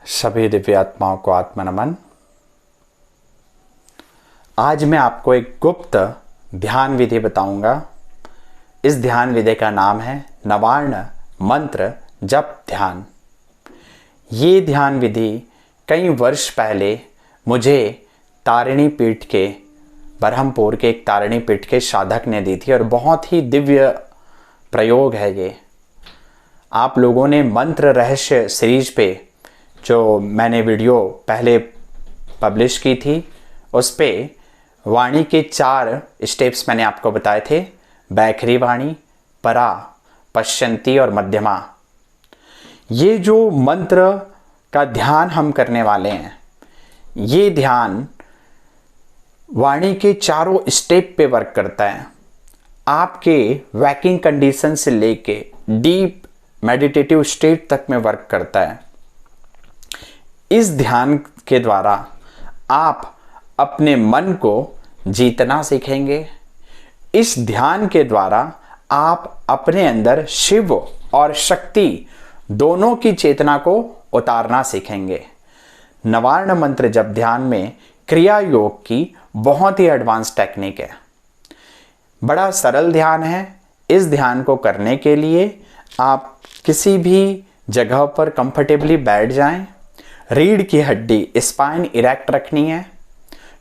सभी दिव्य आत्माओं को आत्मा नमन। आज मैं आपको एक गुप्त ध्यान विधि बताऊंगा। इस ध्यान विधि का नाम है नवार्ण मंत्र जप ध्यान। ये ध्यान विधि कई वर्ष पहले मुझे तारिणी पीठ के बरहमपुर के एक तारिणी पीठ के साधक ने दी थी और बहुत ही दिव्य प्रयोग है ये। आप लोगों ने मंत्र रहस्य सीरीज पे जो मैंने वीडियो पहले पब्लिश की थी उस पे वाणी के 4 स्टेप्स मैंने आपको बताए थे। बैखरी वाणी, परा, पश्चंती और मध्यमा। ये जो मंत्र का ध्यान हम करने वाले हैं, ये ध्यान वाणी के चारों स्टेप पे वर्क करता है। आपके वैकिंग कंडीशन से लेके डीप मेडिटेटिव स्टेट तक में वर्क करता है। इस ध्यान के द्वारा आप अपने मन को जीतना सीखेंगे। इस ध्यान के द्वारा आप अपने अंदर शिव और शक्ति दोनों की चेतना को उतारना सीखेंगे। नवार्ण मंत्र जप ध्यान में क्रिया योग की बहुत ही एडवांस टेक्निक है। बड़ा सरल ध्यान है। इस ध्यान को करने के लिए आप किसी भी जगह पर कंफर्टेबली बैठ जाएं। रीढ़ की हड्डी स्पाइन इरेक्ट रखनी है।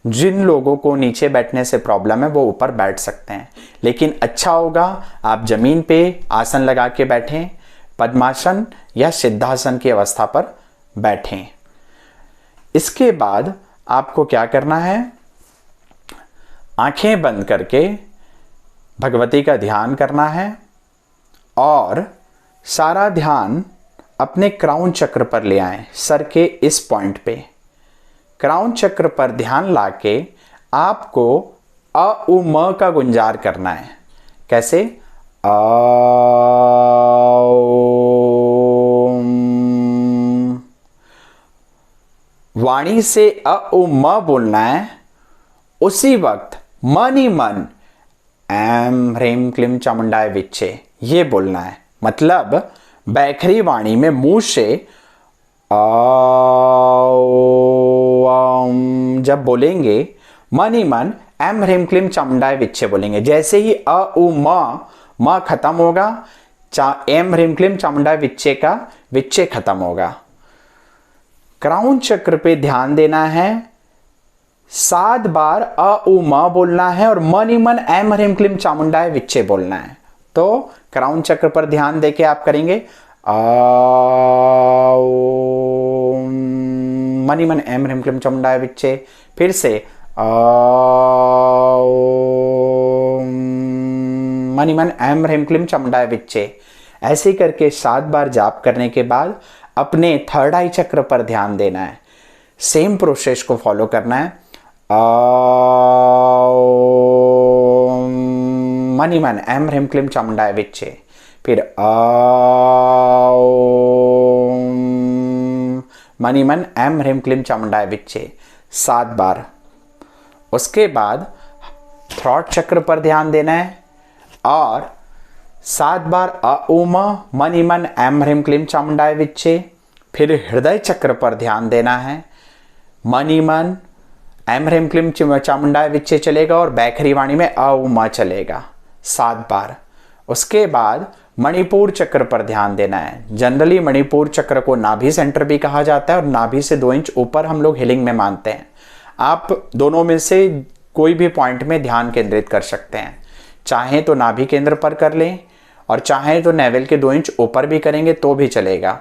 जिन लोगों को नीचे बैठने से प्रॉब्लम है वो ऊपर बैठ सकते हैं, लेकिन अच्छा होगा आप जमीन पे आसन लगा के बैठें, पद्मासन या सिद्धासन की अवस्था पर बैठें। इसके बाद आपको क्या करना है, आंखें बंद करके भगवती का ध्यान करना है और सारा ध्यान अपने क्राउन चक्र पर ले आएं। सर के इस पॉइंट पे क्राउन चक्र पर ध्यान लाके आपको अ उ म का गुंजार करना है। कैसे? अ वाणी से अ उ म बोलना है। उसी वक्त मन ही मन ऐम ह्रीम क्लीम चामुंडाय विच्चे ये बोलना है। मतलब बैखरी वाणी में मुंह से जब बोलेंगे मन ही मन एम ह्रीम क्लीम चामुंडाय विच्चे बोलेंगे। जैसे ही अ उ म खत्म होगा, एम ह्रीम क्लीम चामुंडाय विच्चे का विच्चे खत्म होगा। क्राउन चक्र पे ध्यान देना है। 7 बार अ उ म बोलना है और मन ही मन एम ह्रीम क्लीम चामुंडाय विच्चे बोलना है। तो क्राउन चक्र पर ध्यान देके आप करेंगे मनी मन एम ह्रीम क्लीम चामुंडाय विच्चे। फिर से मनी मन एम ह्रीम क्लीम चामुंडाय विच्चे। ऐसे करके 7 बार जाप करने के बाद अपने थर्ड आई चक्र पर ध्यान देना है। सेम प्रोसेस को फॉलो करना है। मनी मन एम ह्रीम क्लीम चामुंडाय विच्चे। फिर मनी मन एम ह्रीम क्लीम चामुंडाय विच्चे 7 बार। उसके बाद थ्रॉट चक्र पर ध्यान देना है और 7 बार अ उ म मनी मन एम ह्रीम क्लीम चामुंडाय विच्चे। फिर हृदय चक्र पर ध्यान देना है। मनी मन एम ह्रीम क्लीम चामुंडाय विच्चे चलेगा और बैखरी वाणी में अ उ म चलेगा 7 बार। उसके बाद मणिपुर चक्र पर ध्यान देना है। जनरली मणिपुर चक्र को नाभि सेंटर भी कहा जाता है और नाभि से 2 इंच ऊपर हम लोग हीलिंग में मानते हैं। आप दोनों में से कोई भी पॉइंट में ध्यान केंद्रित कर सकते हैं। चाहें तो नाभि केंद्र पर कर लें और चाहें तो नेवल के 2 इंच ऊपर भी करेंगे तो भी चलेगा।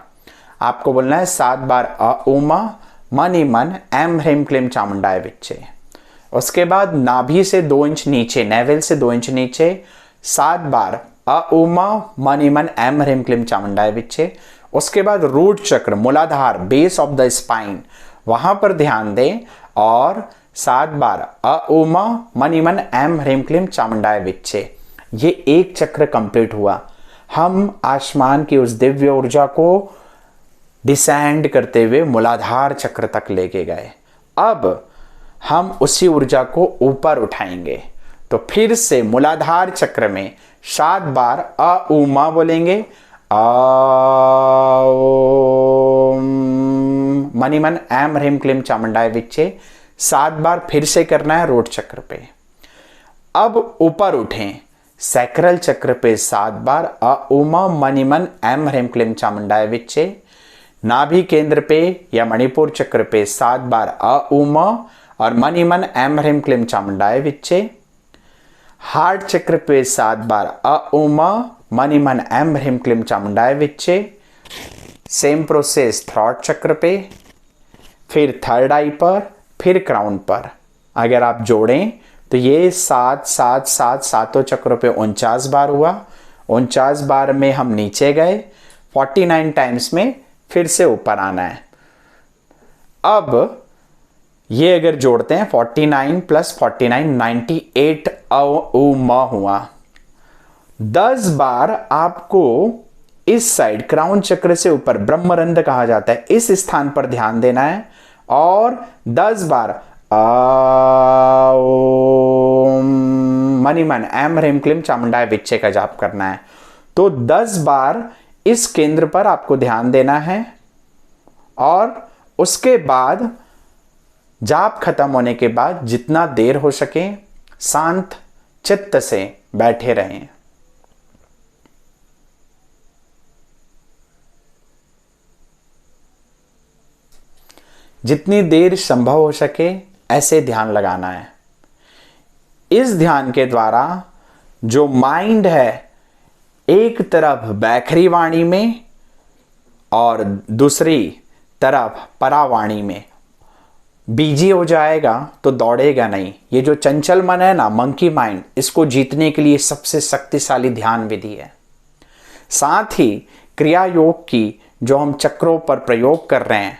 आपको बोलना है 7 बार अ उ म मनी मन एम ह्रीम क्लीम चामुंडाय विच्चे। उसके बाद नाभि से 2 इंच नीचे, नेवल से 2 इंच नीचे 7 बार अ उ म मनी मन एम ह्रीम क्लीम चामुंडाय विच्चे। उसके बाद रूट चक्र, मूलाधार, बेस ऑफ द स्पाइन, वहां पर ध्यान दें और 7 बार अ उ म मनी मन एम ह्रीम क्लीम चामुंडाय विच्चे। ये एक चक्र कंप्लीट हुआ। हम आसमान की उस दिव्य ऊर्जा को डिसेंड करते हुए मूलाधार चक्र तक लेके गए। अब हम उसी ऊर्जा को ऊपर उठाएंगे। तो फिर से मूलाधार चक्र में 7 बार अ उ म बोलेंगे। मनि मन ऐम ह्रीम क्लीम चामुंडाय विच्चे 7 बार फिर से करना है रोट चक्र पे। अब ऊपर उठें, सैक्रल चक्र पे 7 बार अ उम मनि मन ऐम ह्रीम क्लीम चामुंडाय विच्चे। नाभि केंद्र पे या मणिपुर चक्र पे 7 बार अ उम और मनि मन ऐम ह्रीम क्लीम चामुंडाय विच्चे। हार्ट चक्र पे 7 बार अ उम मनि मन ऐम ह्रीम क्लीम चामुंडाय विच्चे। सेम प्रोसेस थ्रॉट चक्र पे, फिर थर्ड आई पर, फिर क्राउन पर। अगर आप जोड़ें तो ये 7 7 7 सातों चक्रों पे 49 बार हुआ। 49 बार में हम नीचे गए, 49 टाइम्स में फिर से ऊपर आना है। अब ये अगर जोड़ते हैं 49 प्लस 49 98 म हुआ। 10 बार आपको इस साइड क्राउन चक्र से ऊपर ब्रह्मरंध्र कहा जाता है, इस स्थान पर ध्यान देना है और 10 बार ओम मनि मन ऐम ह्रीम क्लीम चामुंडाय विच्चे का जाप करना है। तो 10 बार इस केंद्र पर आपको ध्यान देना है और उसके बाद जाप खत्म होने के बाद जितना देर हो सके शांत चित्त से बैठे रहें। जितनी देर संभव हो सके ऐसे ध्यान लगाना है। इस ध्यान के द्वारा जो माइंड है एक तरफ बैखरी वाणी में और दूसरी तरफ परावाणी में बिजी हो जाएगा तो दौड़ेगा नहीं। ये जो चंचल मन है ना, मंकी माइंड, इसको जीतने के लिए सबसे शक्तिशाली ध्यान विधि है। साथ ही क्रिया योग की जो हम चक्रों पर प्रयोग कर रहे हैं,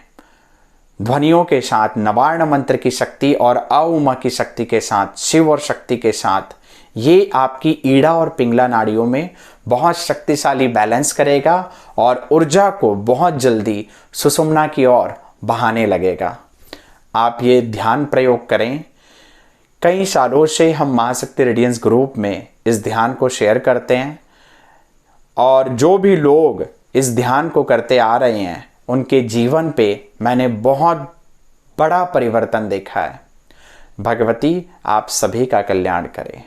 ध्वनियों के साथ नवार्ण मंत्र की शक्ति और अउमा की शक्ति के साथ, शिव और शक्ति के साथ, ये आपकी ईड़ा और पिंगला नाड़ियों में बहुत शक्तिशाली बैलेंस करेगा और ऊर्जा को बहुत जल्दी सुषुम्ना की ओर बहाने लगेगा। आप ये ध्यान प्रयोग करें। कई सालों से हम महाशक्ति रेडियंस ग्रुप में इस ध्यान को शेयर करते हैं और जो भी लोग इस ध्यान को करते आ रहे हैं उनके जीवन पे मैंने बहुत बड़ा परिवर्तन देखा है। भगवती आप सभी का कल्याण करें।